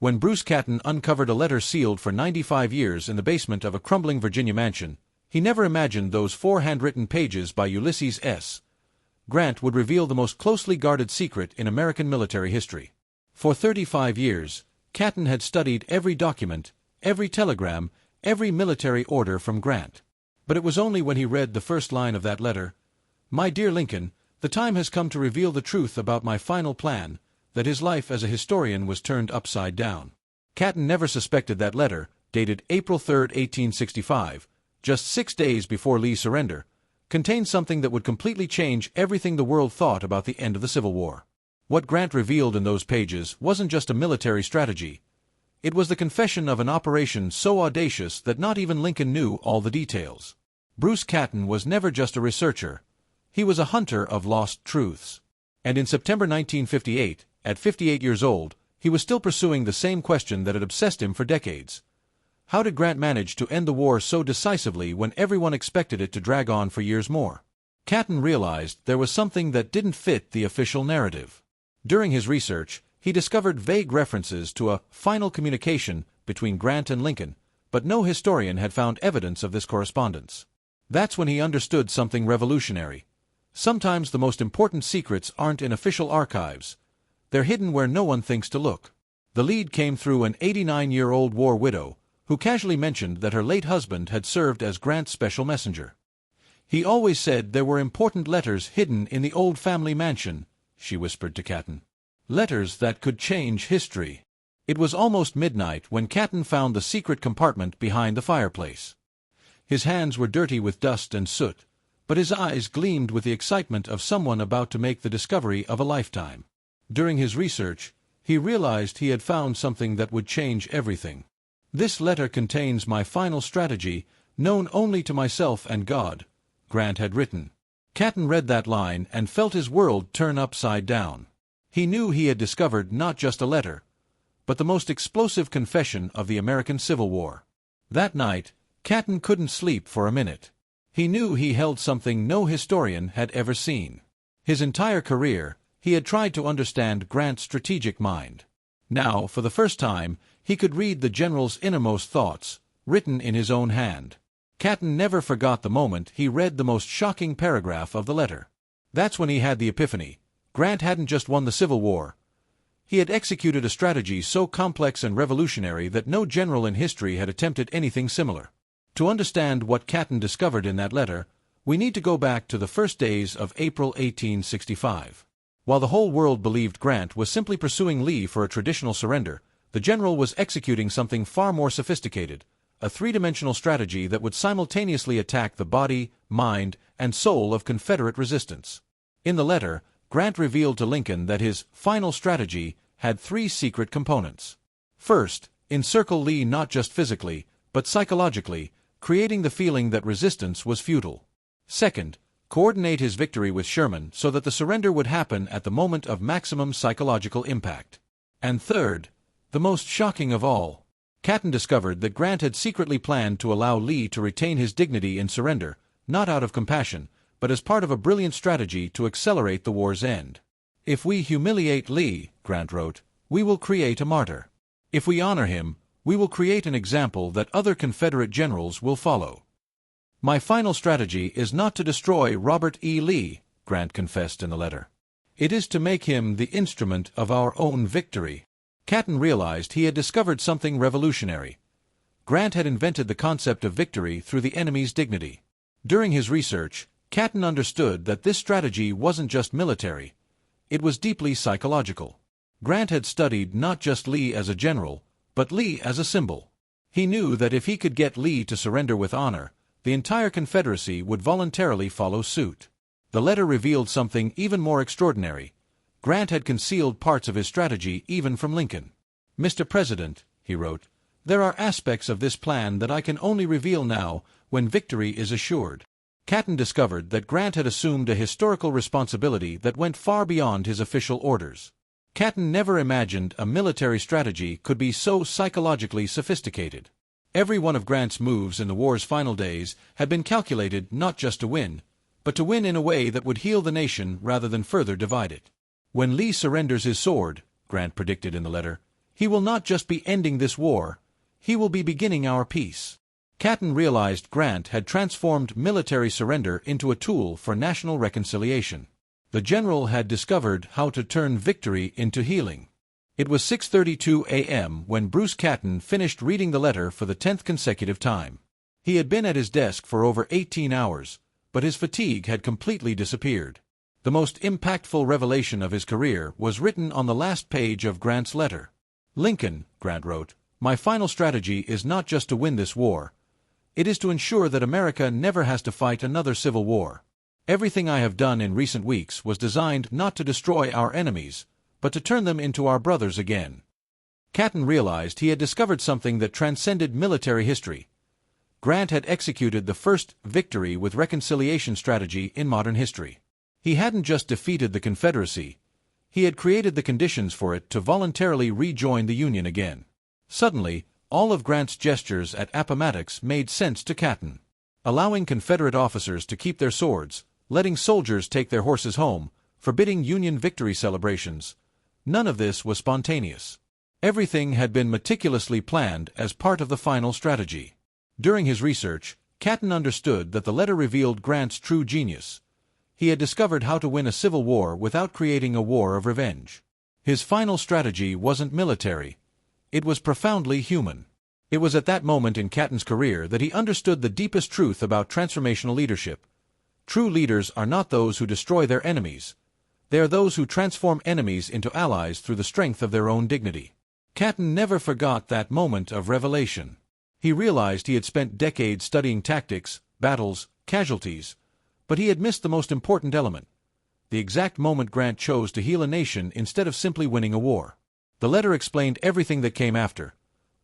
When Bruce Catton uncovered a letter sealed for 95 years in the basement of a crumbling Virginia mansion, he never imagined those 4 handwritten pages by Ulysses S. Grant would reveal the most closely guarded secret in American military history. For 35 years, Catton had studied every document, every telegram, every military order from Grant. But it was only when he read the first line of that letter, "My dear Lincoln, the time has come to reveal the truth about my final plan," that his life as a historian was turned upside down. Catton never suspected that letter, dated April 3, 1865, just 6 days before Lee's surrender, contained something that would completely change everything the world thought about the end of the Civil War. What Grant revealed in those pages wasn't just a military strategy. It was the confession of an operation so audacious that not even Lincoln knew all the details. Bruce Catton was never just a researcher. He was a hunter of lost truths. And in September 1958, at 58 years old, he was still pursuing the same question that had obsessed him for decades. How did Grant manage to end the war so decisively when everyone expected it to drag on for years more? Catton realized there was something that didn't fit the official narrative. During his research, he discovered vague references to a final communication between Grant and Lincoln, but no historian had found evidence of this correspondence. That's when he understood something revolutionary. Sometimes the most important secrets aren't in official archives. They're hidden where no one thinks to look. The lead came through an 89-year-old war widow, who casually mentioned that her late husband had served as Grant's special messenger. "He always said there were important letters hidden in the old family mansion," she whispered to Catton. "Letters that could change history." It was almost midnight when Catton found the secret compartment behind the fireplace. His hands were dirty with dust and soot, but his eyes gleamed with the excitement of someone about to make the discovery of a lifetime. During his research, he realized he had found something that would change everything. "This letter contains my final strategy, known only to myself and God," Grant had written. Catton read that line and felt his world turn upside down. He knew he had discovered not just a letter, but the most explosive confession of the American Civil War. That night, Catton couldn't sleep for a minute. He knew he held something no historian had ever seen. His entire career, he had tried to understand Grant's strategic mind. Now, for the first time, he could read the general's innermost thoughts, written in his own hand. Catton never forgot the moment he read the most shocking paragraph of the letter. That's when he had the epiphany. Grant hadn't just won the Civil War. He had executed a strategy so complex and revolutionary that no general in history had attempted anything similar. To understand what Catton discovered in that letter, we need to go back to the first days of April 1865. While the whole world believed Grant was simply pursuing Lee for a traditional surrender, the general was executing something far more sophisticated, a three-dimensional strategy that would simultaneously attack the body, mind, and soul of Confederate resistance. In the letter, Grant revealed to Lincoln that his final strategy had 3 secret components. First, encircle Lee not just physically, but psychologically, creating the feeling that resistance was futile. Second, coordinate his victory with Sherman so that the surrender would happen at the moment of maximum psychological impact. And third, the most shocking of all, Catton discovered that Grant had secretly planned to allow Lee to retain his dignity in surrender, not out of compassion, but as part of a brilliant strategy to accelerate the war's end. "If we humiliate Lee," Grant wrote, "we will create a martyr. If we honor him, we will create an example that other Confederate generals will follow." "My final strategy is not to destroy Robert E. Lee," Grant confessed in the letter. "It is to make him the instrument of our own victory." Catton realized he had discovered something revolutionary. Grant had invented the concept of victory through the enemy's dignity. During his research, Catton understood that this strategy wasn't just military. It was deeply psychological. Grant had studied not just Lee as a general, but Lee as a symbol. He knew that if he could get Lee to surrender with honor, the entire Confederacy would voluntarily follow suit. The letter revealed something even more extraordinary. Grant had concealed parts of his strategy even from Lincoln. "Mr. President," he wrote, "there are aspects of this plan that I can only reveal now when victory is assured." Catton discovered that Grant had assumed a historical responsibility that went far beyond his official orders. Catton never imagined a military strategy could be so psychologically sophisticated. Every one of Grant's moves in the war's final days had been calculated not just to win, but to win in a way that would heal the nation rather than further divide it. "When Lee surrenders his sword," Grant predicted in the letter, He will not just be ending this war, he will be beginning our peace. Catton realized Grant had transformed military surrender into a tool for national reconciliation. The general had discovered how to turn victory into healing. It was 6:32 a.m. when Bruce Catton finished reading the letter for the 10th consecutive time. He had been at his desk for over 18 hours, but his fatigue had completely disappeared. The most impactful revelation of his career was written on the last page of Grant's letter. "Lincoln," Grant wrote, "my final strategy is not just to win this war. It is to ensure that America never has to fight another civil war. Everything I have done in recent weeks was designed not to destroy our enemies, but to turn them into our brothers again." Catton realized he had discovered something that transcended military history. Grant had executed the first victory with reconciliation strategy in modern history. He hadn't just defeated the Confederacy, he had created the conditions for it to voluntarily rejoin the Union again. Suddenly, all of Grant's gestures at Appomattox made sense to Catton. Allowing Confederate officers to keep their swords, letting soldiers take their horses home, forbidding Union victory celebrations. None of this was spontaneous. Everything had been meticulously planned as part of the final strategy. During his research, Catton understood that the letter revealed Grant's true genius. He had discovered how to win a civil war without creating a war of revenge. His final strategy wasn't military. It was profoundly human. It was at that moment in Catton's career that he understood the deepest truth about transformational leadership. True leaders are not those who destroy their enemies. They are those who transform enemies into allies through the strength of their own dignity. Catton never forgot that moment of revelation. He realized he had spent decades studying tactics, battles, casualties, but he had missed the most important element: the exact moment Grant chose to heal a nation instead of simply winning a war. The letter explained everything that came after: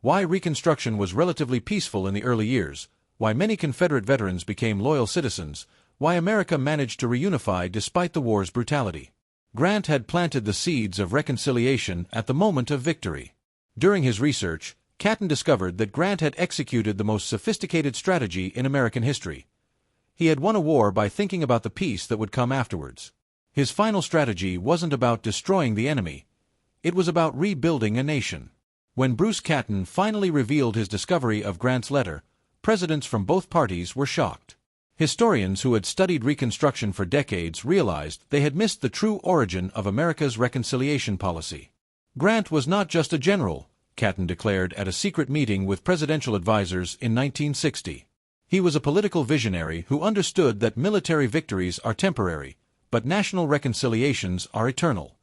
why Reconstruction was relatively peaceful in the early years, why many Confederate veterans became loyal citizens, why America managed to reunify despite the war's brutality. Grant had planted the seeds of reconciliation at the moment of victory. During his research, Catton discovered that Grant had executed the most sophisticated strategy in American history. He had won a war by thinking about the peace that would come afterwards. His final strategy wasn't about destroying the enemy. It was about rebuilding a nation. When Bruce Catton finally revealed his discovery of Grant's letter, presidents from both parties were shocked. Historians who had studied Reconstruction for decades realized they had missed the true origin of America's reconciliation policy. Grant was not just a general, Catton declared at a secret meeting with presidential advisors in 1960. He was a political visionary who understood that military victories are temporary, but national reconciliations are eternal.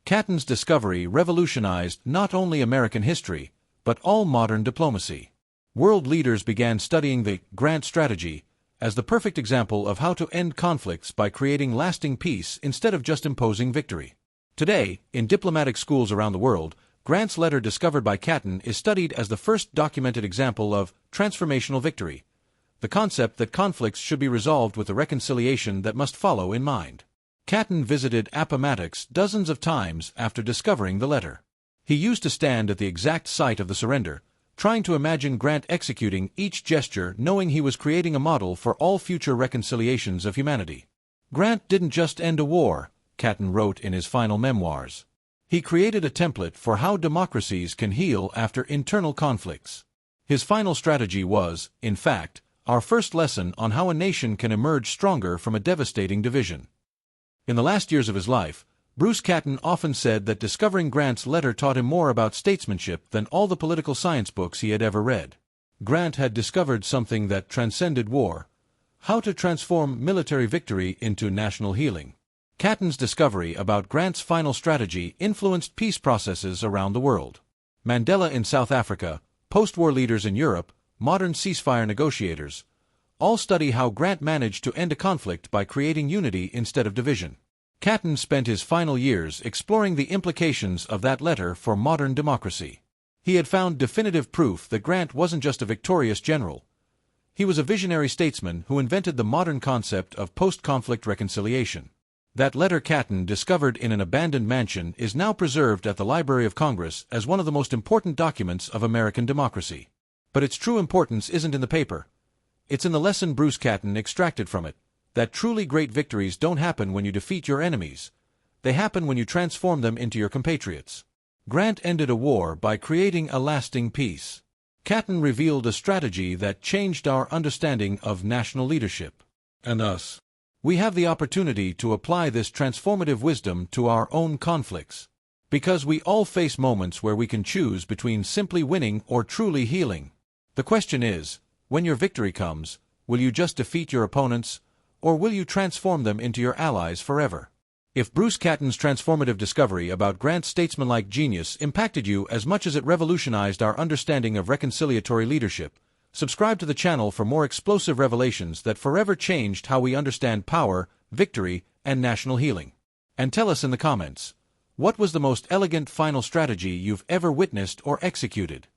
Catton's discovery revolutionized not only American history, but all modern diplomacy. World leaders began studying the Grant strategy as the perfect example of how to end conflicts by creating lasting peace instead of just imposing victory. Today, in diplomatic schools around the world, Grant's letter discovered by Catton is studied as the first documented example of transformational victory, the concept that conflicts should be resolved with the reconciliation that must follow in mind. Catton visited Appomattox dozens of times after discovering the letter. He used to stand at the exact site of the surrender, trying to imagine Grant executing each gesture, knowing he was creating a model for all future reconciliations of humanity. Grant didn't just end a war, Catton wrote in his final memoirs. He created a template for how democracies can heal after internal conflicts. His final strategy was, in fact, our first lesson on how a nation can emerge stronger from a devastating division. In the last years of his life, Bruce Catton often said that discovering Grant's letter taught him more about statesmanship than all the political science books he had ever read. Grant had discovered something that transcended war: how to transform military victory into national healing. Catton's discovery about Grant's final strategy influenced peace processes around the world. Mandela in South Africa, post-war leaders in Europe, modern ceasefire negotiators, all study how Grant managed to end a conflict by creating unity instead of division. Catton spent his final years exploring the implications of that letter for modern democracy. He had found definitive proof that Grant wasn't just a victorious general. He was a visionary statesman who invented the modern concept of post-conflict reconciliation. That letter Catton discovered in an abandoned mansion is now preserved at the Library of Congress as one of the most important documents of American democracy. But its true importance isn't in the paper. It's in the lesson Bruce Catton extracted from it: that truly great victories don't happen when you defeat your enemies. They happen when you transform them into your compatriots. Grant ended a war by creating a lasting peace. Catton revealed a strategy that changed our understanding of national leadership. And us. We have the opportunity to apply this transformative wisdom to our own conflicts. Because we all face moments where we can choose between simply winning or truly healing. The question is, when your victory comes, will you just defeat your opponents, or will you transform them into your allies forever? If Bruce Catton's transformative discovery about Grant's statesmanlike genius impacted you as much as it revolutionized our understanding of reconciliatory leadership, subscribe to the channel for more explosive revelations that forever changed how we understand power, victory, and national healing. And tell us in the comments, what was the most elegant final strategy you've ever witnessed or executed?